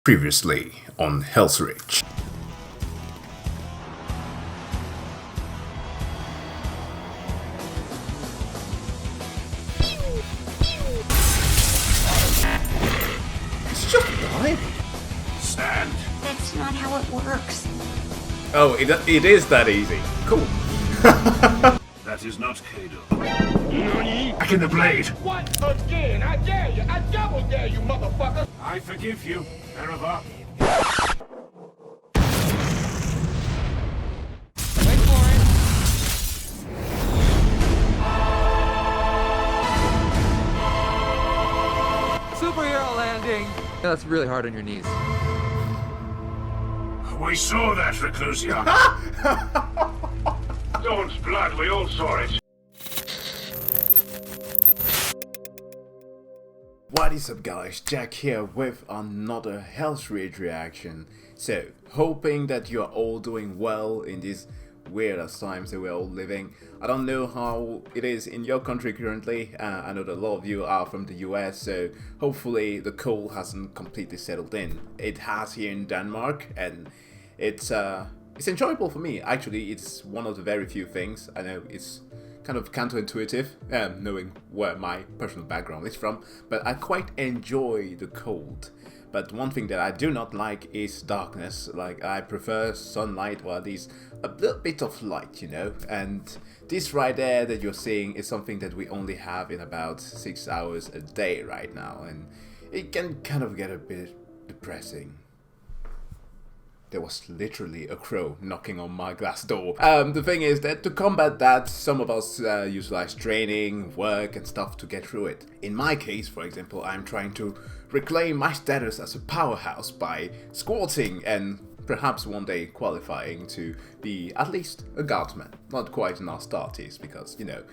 Previously on Helsreach. It's just a die. Stand. That's not how it works. Oh, it is that easy. Cool. That is not Kado. Back in the blade. What again? I dare you. I double dare you, motherfucker. I forgive you, Ereva. Wait for it. Superhero landing! That's really hard on your knees. We saw that, Reclusia. Dawn's blood, we all saw it. What is up guys, Jack here with another Helsreach reaction. So, hoping that you are all doing well in these weird times that we're all living. I don't know how it is in your country currently. I know that a lot of you are from the US, so hopefully the cold hasn't completely settled in. It has here in Denmark, and it's enjoyable for me. Actually, it's one of the very few things. I know it's kind of counterintuitive, knowing where my personal background is from, but I quite enjoy the cold. But one thing that I do not like is darkness. Like, I prefer sunlight, or at least a little bit of light, you know? And this right there that you're seeing is something that we only have in about 6 hours a day right now, and it can kind of get a bit depressing. There was literally a crow knocking on my glass door. The thing is that to combat that, some of us utilize training, work and stuff to get through it. In my case, for example, I'm trying to reclaim my status as a powerhouse by squatting and perhaps one day qualifying to be at least a guardsman. Not quite an Astartes because, you know,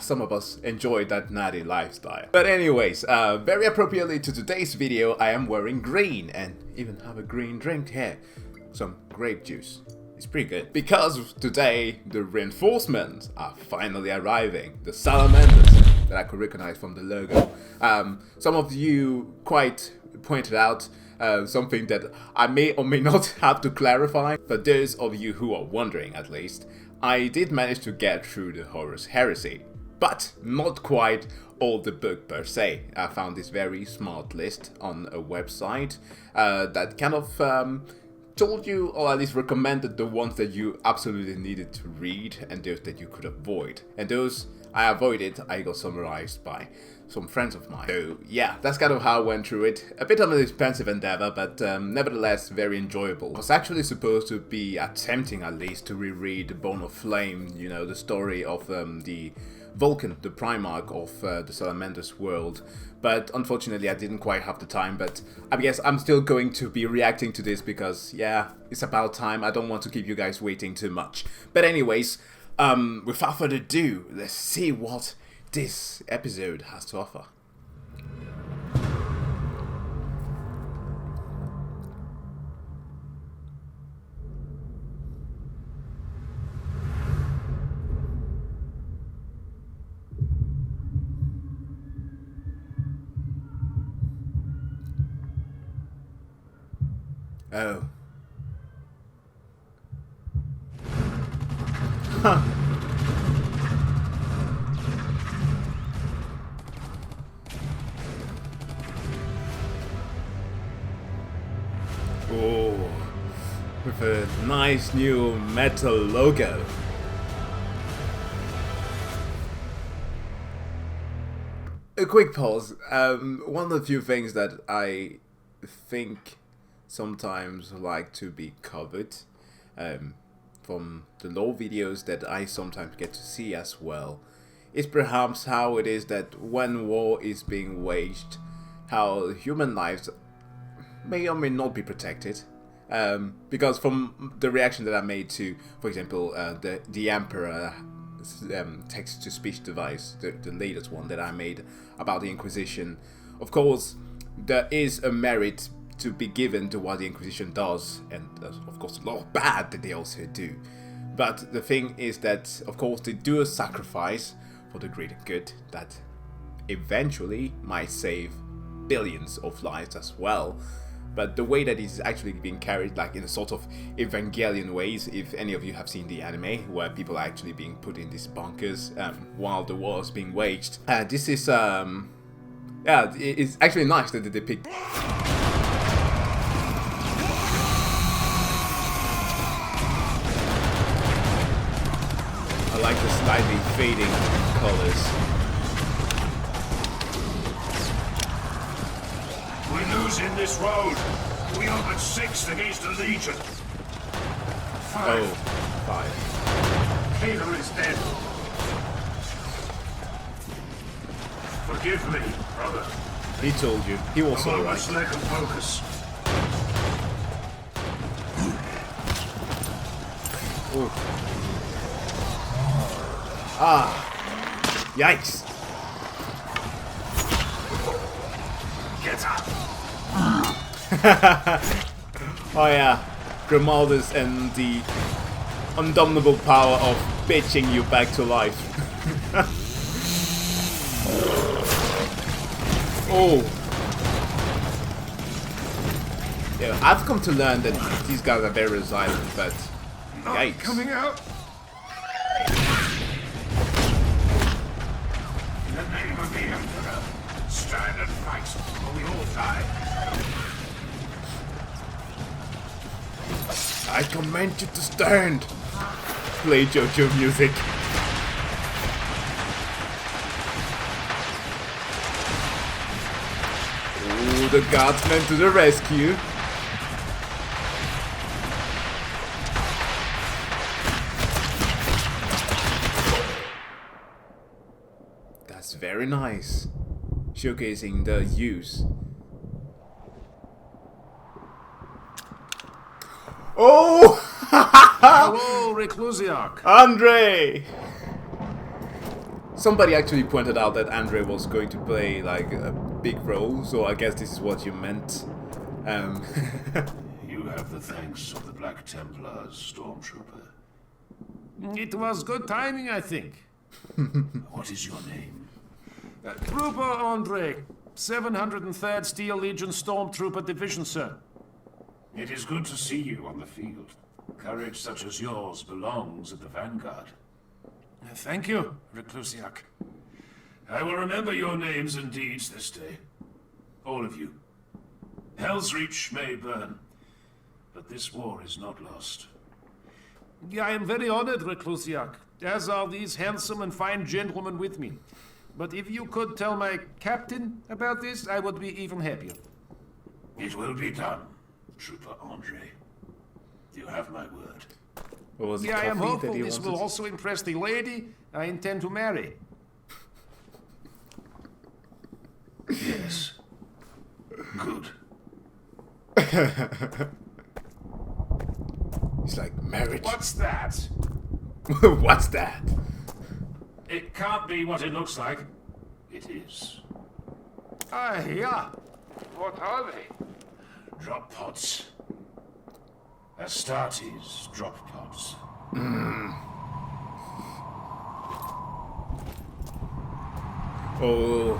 some of us enjoy that natty lifestyle. But anyways, very appropriately to today's video, I am wearing green and even have a green drink here. Some grape juice. It's pretty good. Because today, the reinforcements are finally arriving. The Salamenders that I could recognize from the logo. Some of you quite pointed out something that I may or may not have to clarify. For those of you who are wondering, at least, I did manage to get through the Horus Heresy, but not quite all the book per se. I found this very smart list on a website that kind of told you, or at least recommended the ones that you absolutely needed to read and those that you could avoid. And those I avoided, I got summarized by some friends of mine. So yeah, that's kind of how I went through it. A bit of an expensive endeavor, but nevertheless very enjoyable. I was actually supposed to be attempting at least to reread Bone of Flame, you know, the story of the Vulcan, the Primarch of the Salamander's world, but unfortunately I didn't quite have the time. But I guess I'm still going to be reacting to this because, yeah, it's about time. I don't want to keep you guys waiting too much. But anyways, without further ado, let's see what this episode has to offer. Oh. Huh. Oh, with a nice new metal logo. A quick pause. One of the few things that I think sometimes like to be covered from the lore videos that I sometimes get to see as well is perhaps how it is that when war is being waged, how human lives may or may not be protected. Because from the reaction that I made to, for example, the Emperor text-to-speech device, the latest one that I made about the Inquisition, of course there is a merit to be given to what the Inquisition does, and of course a lot of bad that they also do. But the thing is that, of course, they do a sacrifice for the greater good that eventually might save billions of lives as well. but the way that it's actually being carried, like in a sort of Evangelion ways, if any of you have seen the anime, where people are actually being put in these bunkers while the war is being waged. This is, yeah, it's actually nice that they depict. I like the slightly fading colors. We're losing this road. We are but 6 against a legion. 5. Oh, 5. Peter is dead. Forgive me, brother. He told you. He was I alright. must lack of focus. Ooh. Ah! Yikes! Get up. Oh yeah, Grimaldus and the undominable power of bitching you back to life. Oh! Yeah, I've come to learn that these guys are very resilient, but yikes. Coming out. In the name of the Emperor, stand and fight, or we all die. I command you to stand! Play JoJo music. Ooh, the guardsmen to the rescue. That's very nice. Showcasing the use. Oh! Hello, Reclusiarch. Andre! Somebody actually pointed out that Andre was going to play like a big role, so I guess this is what you meant. You have the thanks of the Black Templar's stormtrooper. It was good timing, I think. What is your name? Trooper Andre, 703rd Steel Legion Stormtrooper Division, sir. It is good to see you on the field. Courage such as yours belongs at the vanguard. Thank you, Reclusiarch. I will remember your names and deeds this day. All of you. Helsreach may burn, but this war is not lost. I am very honored, Reclusiarch, as are these handsome and fine gentlemen with me. But if you could tell my captain about this, I would be even happier. It will be done, Trooper Andre. You have my word. What was it, I am coffee hopeful that he this will wanted? also impress the lady I intend to marry. Yes. Good. He's like, marriage? What's that? What's that? It can't be what it looks like. It is. Yeah. What are they? Drop pods. Astartes drop pods. Oh,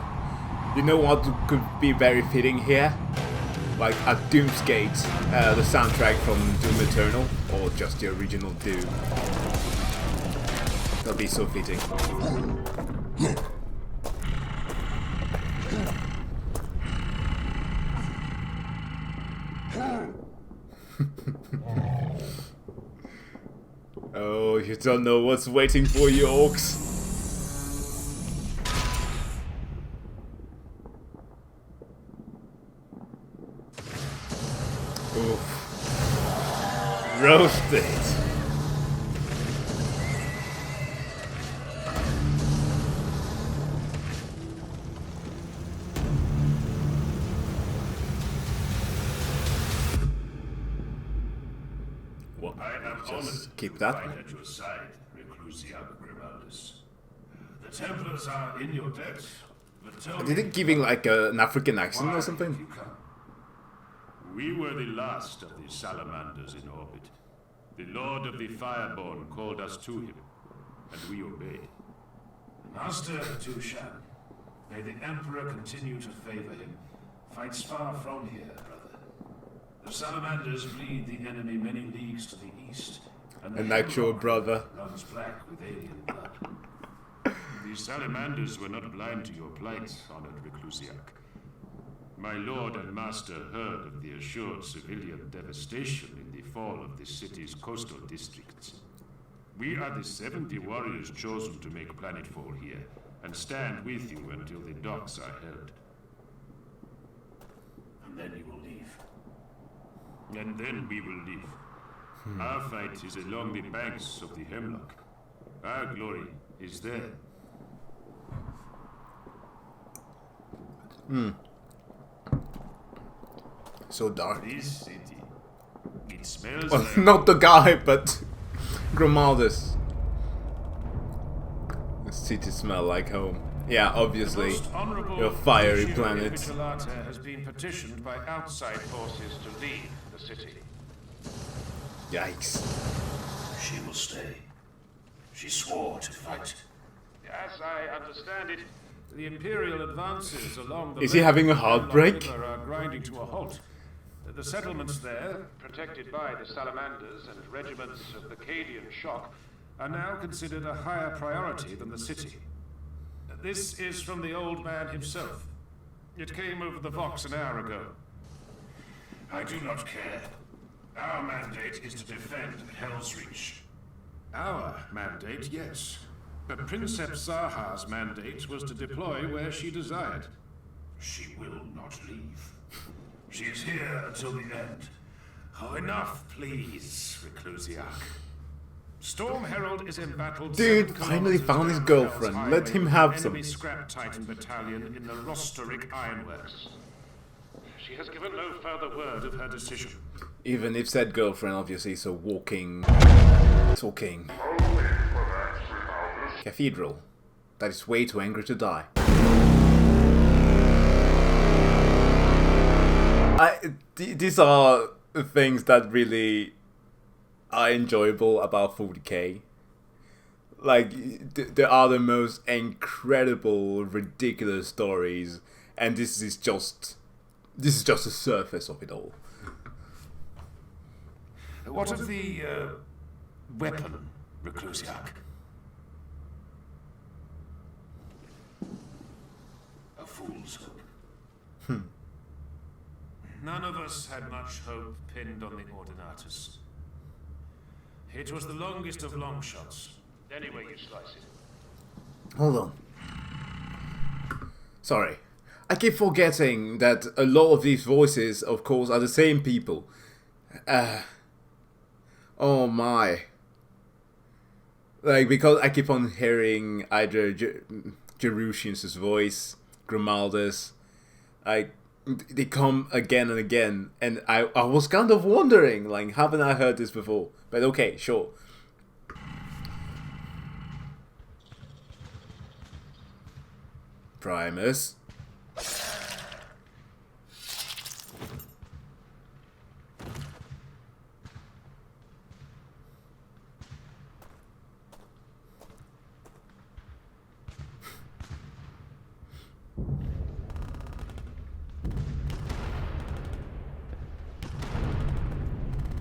you know what could be very fitting here? Like a Doomsgate, the soundtrack from Doom Eternal, or just the original Doom. That'll be so fitting. Oh, you don't know what's waiting for you, orcs. Oof. Roasted. Well, I am just honored keep to that. fight at your side, Reclusiarch Grimaldus. The Templars are in your debt, but tell Did me it giving like an African accent why or something? you come. We were the last of the Salamanders in orbit. The Lord of the Fireborn called us to him, and we obeyed. Master Tushan, may the Emperor continue to favor him. Fights far from here, brother. The Salamanders lead the enemy many leagues to the east, and the An actual Hemlock brother. runs black with alien blood. The Salamanders were not blind to your plight, honored Reclusiac. My lord and master heard of the assured civilian devastation in the fall of the city's coastal districts. We are the 70 warriors chosen to make planetfall here, and stand with you until the docks are held. And then you will leave. And then we will leave. Our fight is along the banks of the Hemlock. Our glory is there. So dark. This city, it smells Well, like... not the guy, but Grimaldus. The city smell like home. Yeah, obviously. Most honorable Your fiery Lucio planet. Invigilata has been petitioned by outside forces to leave the city. Yikes. She will stay. She swore to fight. As I understand it, the Imperial advances along the Is he left having a Hemlock heartbreak? River are grinding to a halt. The settlements there, protected by the Salamanders and regiments of the Cadian Shock, are now considered a higher priority than the city. This is from the old man himself. It came over the Vox an hour ago. I do not care. Our mandate is to defend Helsreach. Our mandate, yes. But Princeps Zaha's mandate was to deploy where she desired. She will not leave. She is here until the end. Oh, enough, please, Reclusiac. Storm Herald is embattled. Dude 7 finally kilometers found his down girlfriend. Hell's Let him Highway have with some. Enemy Scrap Titan Battalion in the Rosteric Ironworks. She has given no further word of her decision. Even if said girlfriend obviously is a walking... talking... cathedral. That is way too angry to die. These are things that really are enjoyable about 40k. Like, there are the most incredible, ridiculous stories, and this is just the surface of it all. What of the weapon, Reclusiac? A fool's hope. None of us had much hope pinned on the Ordinatus. It was the longest of long shots. Any way you slice it. Hold on. Sorry. I keep forgetting that a lot of these voices, of course, are the same people. Oh my. Like, because I keep on hearing either Jerushian's voice, Grimaldus, they come again and again, and I was kind of wondering, like, haven't I heard this before? But okay, sure. Primus.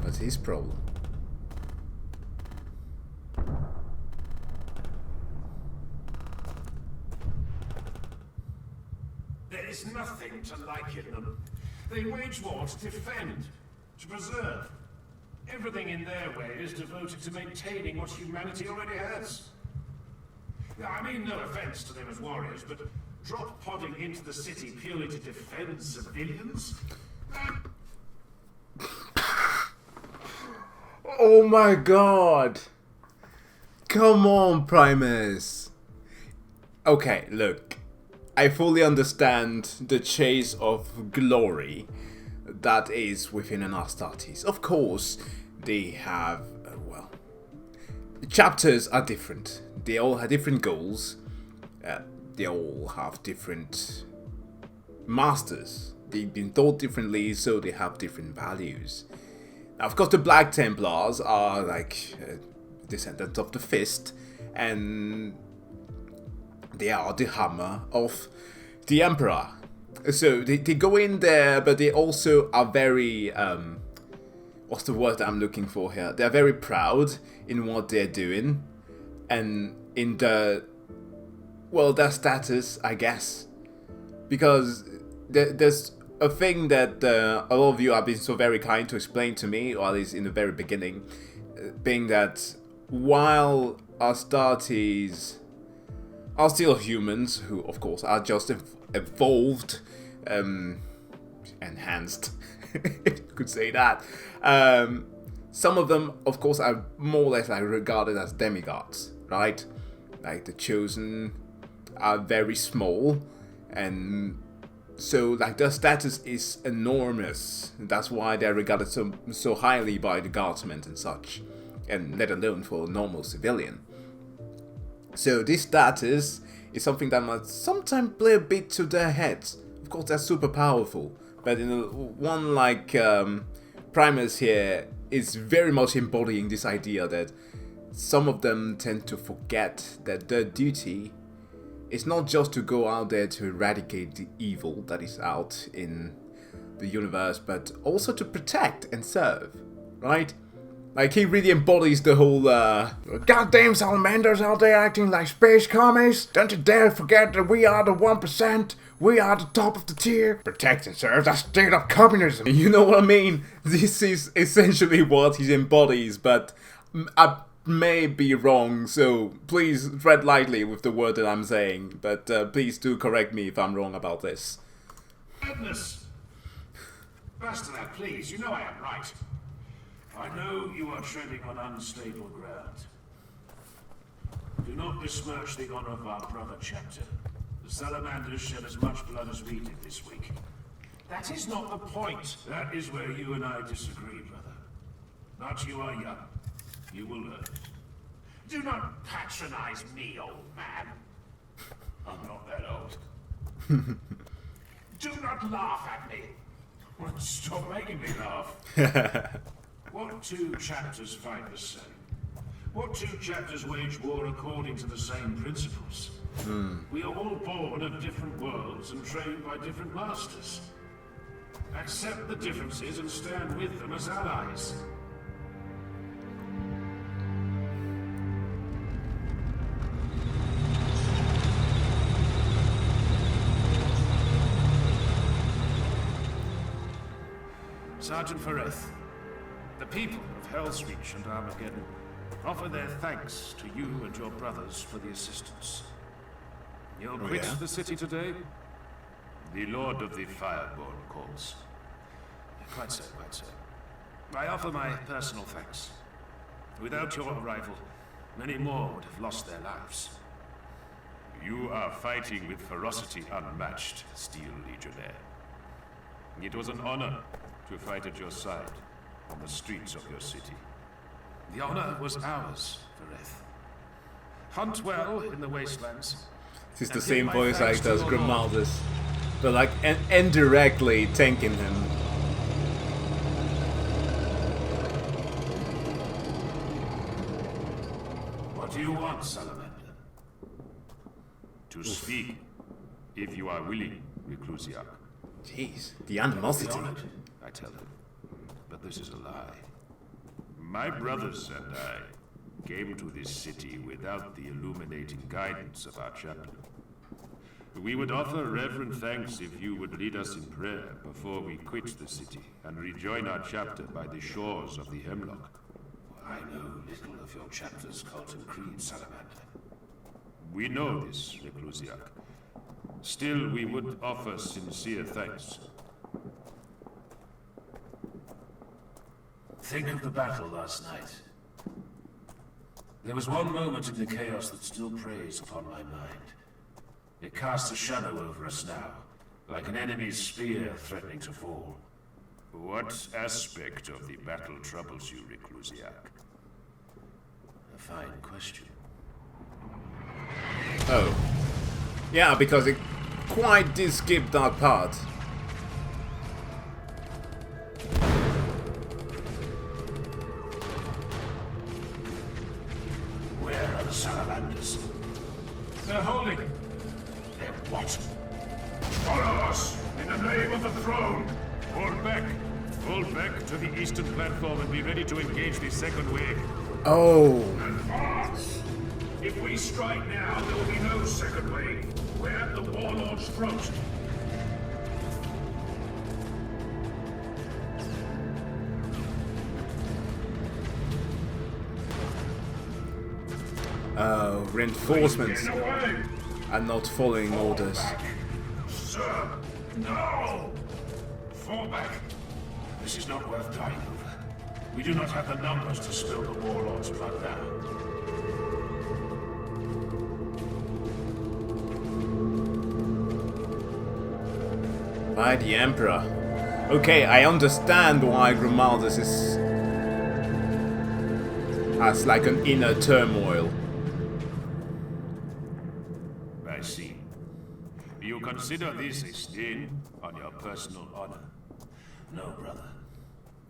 What's his problem? There is nothing to like in them. They wage war to defend, to preserve. Everything in their way is devoted to maintaining what humanity already has. I mean, no offense to them as warriors, but drop podding into the city purely to defend civilians? Oh my god! Come on, Primus! Okay, look. I fully understand the chase of glory that is within an Astartes. Of course, they have, well... chapters are different. They all have different goals. They all have different masters. They've been taught differently, so they have different values. Now, of course, the Black Templars are like descendants of the Fist, and they are the hammer of the Emperor. So they go in there, but they also are very what's the word I'm looking for here? They're very proud in what they're doing, and in their status, I guess, because there's a thing that a lot of you have been so very kind to explain to me, or at least in the very beginning, being that while Astartes are still humans, who of course are just evolved, enhanced, if you could say that, some of them of course are more or less like regarded as demigods, right? Like the Chosen are very small, and so like their status is enormous. That's why they're regarded so highly by the guardsmen and such, and let alone for a normal civilian. So this status is something that must sometimes play a bit to their heads. Of course, they're super powerful, but in one like Primus here is very much embodying this idea that some of them tend to forget that their duty is not just to go out there to eradicate the evil that is out in the universe, but also to protect and serve, right? Like, he really embodies the whole, goddamn salamanders out there acting like space commies. Don't you dare forget that we are the 1%. We are the top of the tier. Protect and serve, that's straight up communism. You know what I mean? This is essentially what he embodies, but I may be wrong, so please tread lightly with the word that I'm saying. But please do correct me if I'm wrong about this. Madness! Bastard, please, you know I am right. I know you are treading on unstable ground. Do not besmirch the honor of our brother chapter. The Salamanders shed as much blood as we did this week. That is not the point. That is where you and I disagree, brother. But you are young. You will learn. Do not patronize me, old man. I'm not that old. Do not laugh at me. Stop making me laugh. What two chapters fight the same? What two chapters wage war according to the same principles? We are all born of different worlds and trained by different masters. Accept the differences and stand with them as allies. Sergeant Fereth, the people of Helsreach and Armageddon offer their thanks to you and your brothers for the assistance. You'll quit the city today? The Lord of the Fireborn calls. Quite so, quite so. I offer my personal thanks. Without your arrival, many more would have lost their lives. You are fighting with ferocity unmatched, Steel Legionnaire. It was an honor to fight at your side on the streets of your city. The honor was ours, Fereth. Hunt well in the wastelands. This is the same voice actor as Grimaldus, but like indirectly tanking him. What do you want, Salamander? To speak, if you are willing, Reclusiac. Jeez, the animosity. I tell him. But this is a lie. My brothers and I came to this city without the illuminating guidance of our chaplain. We would offer reverent thanks if you would lead us in prayer before we quit the city and rejoin our chapter by the shores of the Hemlock. I know little of your chapter's cult and creed, Salamander. We know this, Reclusiac. Still, we would offer sincere thanks. Think of the battle last night. There was one moment in the chaos that still preys upon my mind. It casts a shadow over us now, like an enemy's spear threatening to fall. What aspect of the battle troubles you, Reclusiac? A fine question. Oh. Yeah, because it quite did skip that part. Where are the Salamanders? They're holding. They're what? Follow us! the name of the throne! Hold back! Hold back to the eastern platform and be ready to engage the second wave. Oh. Advance! If we strike now, there will be no second wave. We're at the warlord's throat. Reinforcements Get away! are not following orders. Sir, no! Fall back. This is not worth dying over. We do not have the numbers to spill the warlord's blood now. By the Emperor. Okay, I understand why Grimaldus has like an inner turmoil. I see. You consider this a stain on your personal honor? No, brother.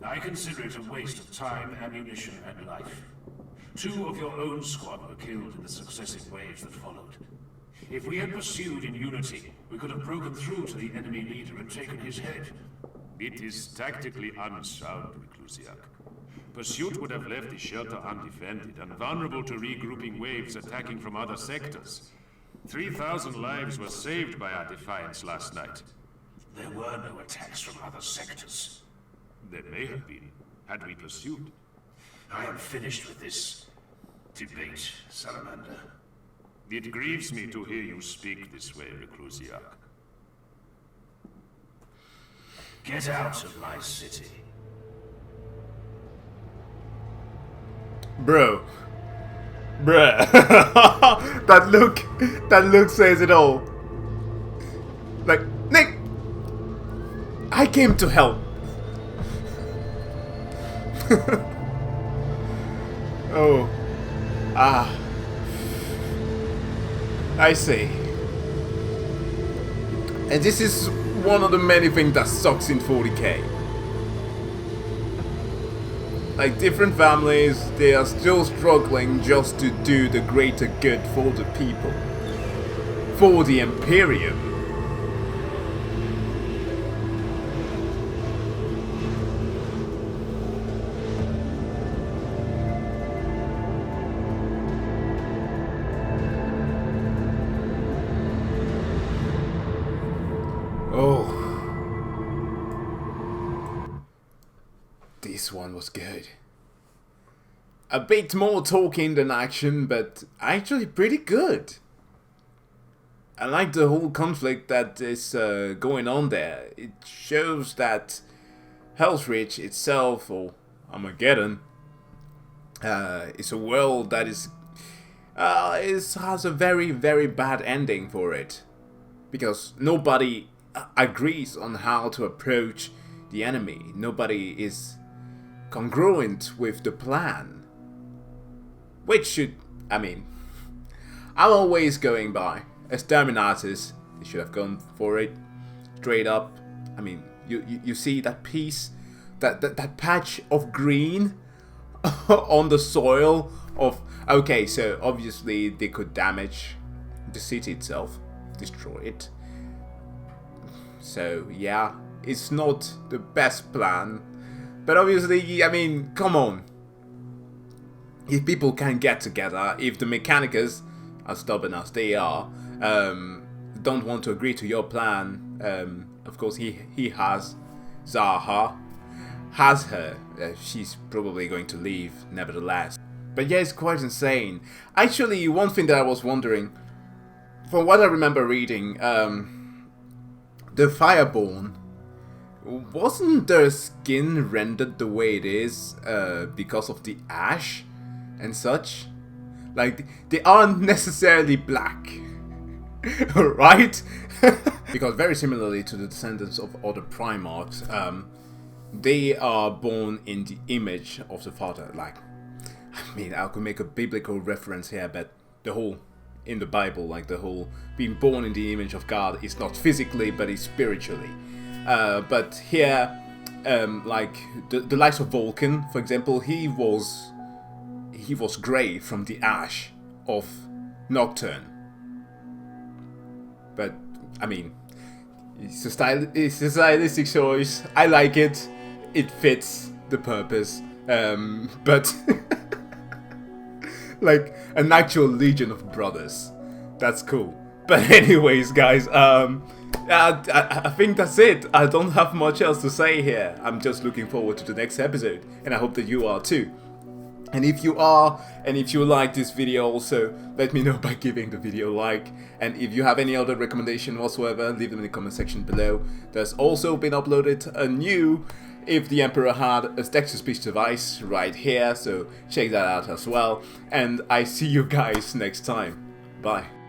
I consider it a waste of time, ammunition, and life. 2 of your own squad were killed in the successive waves that followed. If we had pursued in unity, we could have broken through to the enemy leader and taken his head. It is tactically unsound, Reclusiac. Pursuit would have left the shelter undefended and vulnerable to regrouping waves attacking from other sectors. 3,000 lives were saved by our defiance last night. There were no attacks from other sectors. There may have been, had we pursued. I am finished with this debate, Salamander. It grieves me to hear you speak this way, Reclusiac. Get out of my city. Bro. Bruh. that look says it all. Like, Nick, I came to help. Oh. Ah. I see. And this is one of the many things that sucks in 40k. Like, different families, they are still struggling just to do the greater good for the people. For the Imperium. Oh. This one was good. A bit more talking than action, but actually pretty good. I like the whole conflict that is going on there. It shows that Helsreach itself, or Armageddon, is a world that has a very, very bad ending for it. Because nobody agrees on how to approach the enemy. Nobody is congruent with the plan. Which should, I'm always going by Exterminators. They should have gone for it straight up. I mean, you see that piece, that patch of green on the soil of, okay, so obviously they could damage the city itself, destroy it. So yeah, it's not the best plan, but obviously, I mean, come on. If people can get together, if the Mechanicus, as stubborn as they are, don't want to agree to your plan, of course he has Zaha, has her, she's probably going to leave nevertheless. But yeah, it's quite insane. Actually, one thing that I was wondering, from what I remember reading, the Fireborn, wasn't their skin rendered the way it is because of the ash and such? Like, they aren't necessarily black, right? Because very similarly to the descendants of other Primarchs, they are born in the image of the Father. Like, I mean, I could make a biblical reference here, but the whole, in the Bible, like the whole being born in the image of God is not physically, but is spiritually. But here, like the likes of Vulcan, for example, he was grey from the ash of Nocturne. But I mean, It's a stylistic choice. I like it. It fits the purpose. But like an actual legion of brothers. That's cool. But anyways, guys, I think that's it. I don't have much else to say here. I'm just looking forward to the next episode, and I hope that you are too. And if you are, and if you like this video also, let me know by giving the video a like. And if you have any other recommendation whatsoever, leave them in the comment section below. There's also been uploaded a new If the Emperor Had a Text-to-Speech Device right here, so check that out as well. And I see you guys next time. Bye.